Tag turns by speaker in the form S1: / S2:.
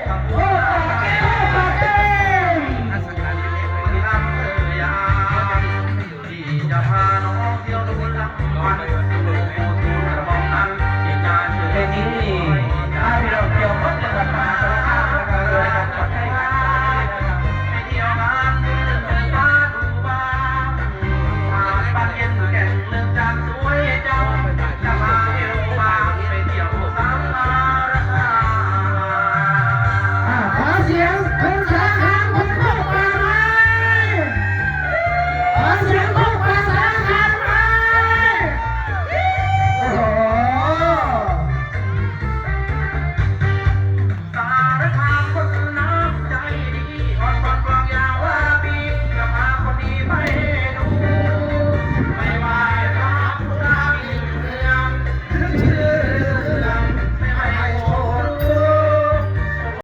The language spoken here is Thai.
S1: โอ้แก้วปาเต้จะพาน้องเที่ยวดูลำวันดูดูกระบอกนั้นที่จานเพลงนี้ถ้าพี่เราเที่ยวก็จะมาตามกันเลยกับคนไทยไปเที่ยวงานเดินเดินตาดูบ้างบ้านเย็นแก่งเมืองจันทร์สวยจังจะพาเที่ยวบ้างไปเที่ยวสังขารขอเสียงเพลงช้าง